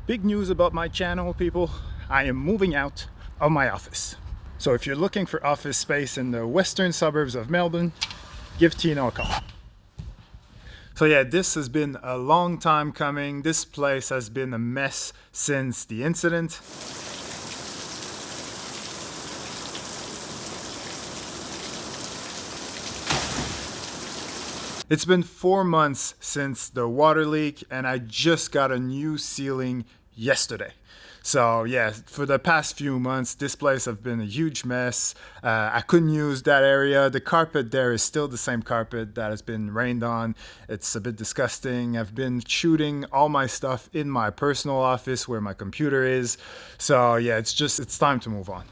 Big news about my channel, people. I am moving out of my office. So if you're looking for office space in the western suburbs of Melbourne, give Tino a call. So yeah, this has been a long time coming. This place has been a mess since the incident. It's been 4 months since the water leak, and I just got a new ceiling yesterday. So yeah, for the past few months, this place has been a huge mess. I couldn't use that area. The carpet there is still the same carpet that has been rained on. It's a bit disgusting. I've been shooting all my stuff in my personal office where my computer is. So yeah, it's time to move on.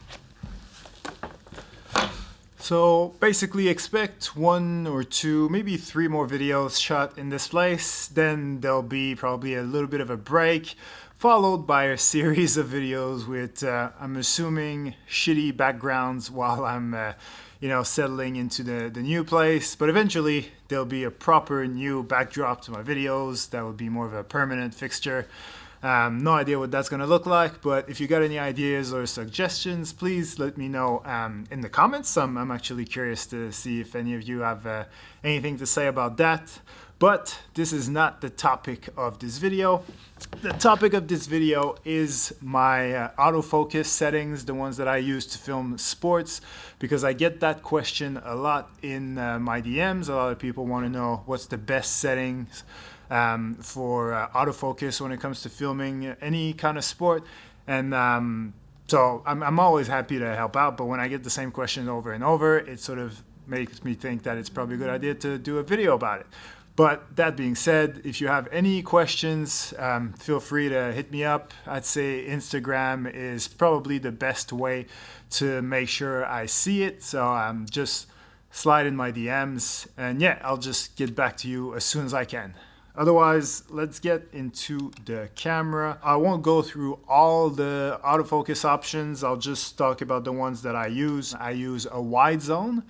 So basically expect 1 or 2, maybe 3 more videos shot in this place. Then there'll be probably a little bit of a break, followed by a series of videos with, I'm assuming, shitty backgrounds while I'm, settling into the new place. But eventually there'll be a proper new backdrop to my videos that will be more of a permanent fixture. No idea what that's going to look like, but if you got any ideas or suggestions, please let me know in the comments. I'm actually curious to see if any of you have anything to say about that. But this is not the topic of this video. The topic of this video is my autofocus settings, the ones that I use to film sports, because I get that question a lot in my DMs. A lot of people want to know what's the best settings for autofocus when it comes to filming any kind of sport. And so I'm always happy to help out, but when I get the same question over and over, it sort of makes me think that it's probably a good idea to do a video about it. But that being said, if you have any questions, feel free to hit me up. I'd say Instagram is probably the best way to make sure I see it. So just slide in my DMs, and yeah, I'll just get back to you as soon as I can. Otherwise, let's get into the camera. I won't go through all the autofocus options. I'll just talk about the ones that I use. I use a wide zone,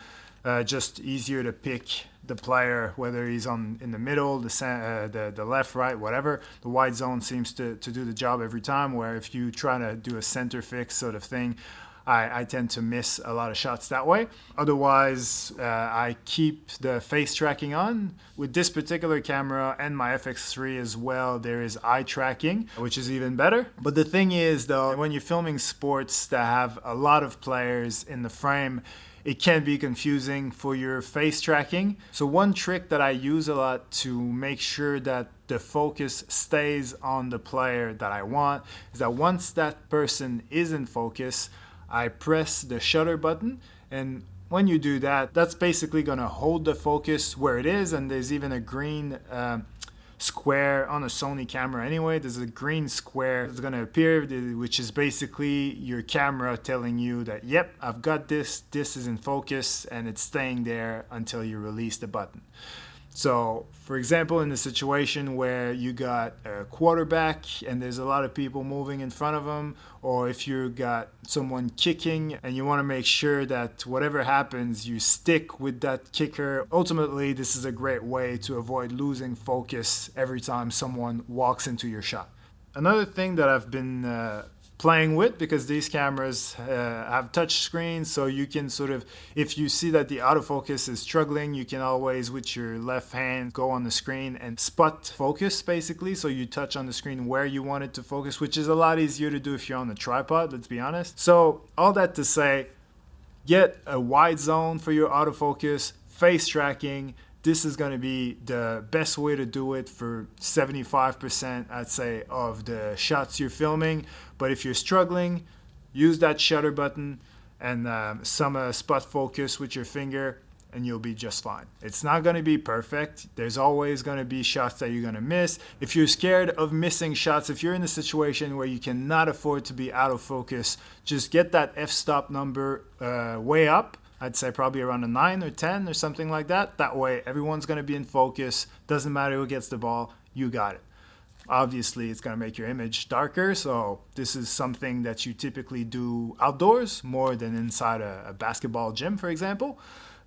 just easier to pick the player, whether he's in the middle, the left, right, whatever. The wide zone seems to do the job every time, where if you try to do a center fix sort of thing, I tend to miss a lot of shots that way. Otherwise, I keep the face tracking on. With this particular camera and my FX3 as well, there is eye tracking, which is even better. But the thing is, though, when you're filming sports that have a lot of players in the frame, it can be confusing for your face tracking. So one trick that I use a lot to make sure that the focus stays on the player that I want is that once that person is in focus, I press the shutter button, and when you do that, that's basically gonna hold the focus where it is. And there's even a green square on a Sony camera anyway. There's a green square that's gonna appear, which is basically your camera telling you that, yep, I've got this is in focus, and it's staying there until you release the button. So, for example, in the situation where you got a quarterback and there's a lot of people moving in front of him, or if you got someone kicking and you want to make sure that whatever happens, you stick with that kicker, ultimately, this is a great way to avoid losing focus every time someone walks into your shot. Another thing that I've been playing with, because these cameras have touch screens, so you can sort of, if you see that the autofocus is struggling, you can always with your left hand go on the screen and spot focus, basically. So you touch on the screen where you want it to focus, which is a lot easier to do if you're on the tripod, let's be honest. So all that to say, get a wide zone for your autofocus, face tracking. This is going to be the best way to do it for 75%, I'd say, of the shots you're filming. But if you're struggling, use that shutter button and some spot focus with your finger, and you'll be just fine. It's not going to be perfect. There's always going to be shots that you're going to miss. If you're scared of missing shots, if you're in a situation where you cannot afford to be out of focus, just get that f-stop number way up. I'd say probably around a 9 or 10 or something like that. That way everyone's going to be in focus. Doesn't matter who gets the ball, you got it. Obviously, it's going to make your image darker, so this is something that you typically do outdoors more than inside a basketball gym, for example.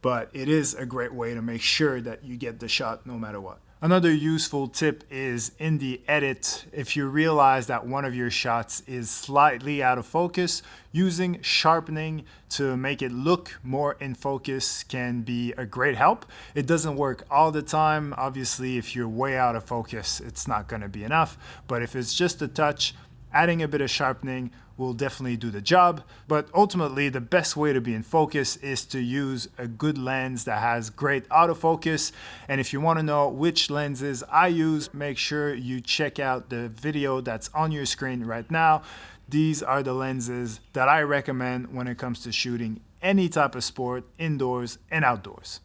But it is a great way to make sure that you get the shot no matter what. Another useful tip is in the edit, if you realize that one of your shots is slightly out of focus, using sharpening to make it look more in focus can be a great help. It doesn't work all the time. Obviously, if you're way out of focus, it's not going to be enough. But if it's just a touch, adding a bit of sharpening will definitely do the job. But ultimately, the best way to be in focus is to use a good lens that has great autofocus. And if you want to know which lenses I use, make sure you check out the video that's on your screen right now. These are the lenses that I recommend when it comes to shooting any type of sport, indoors and outdoors.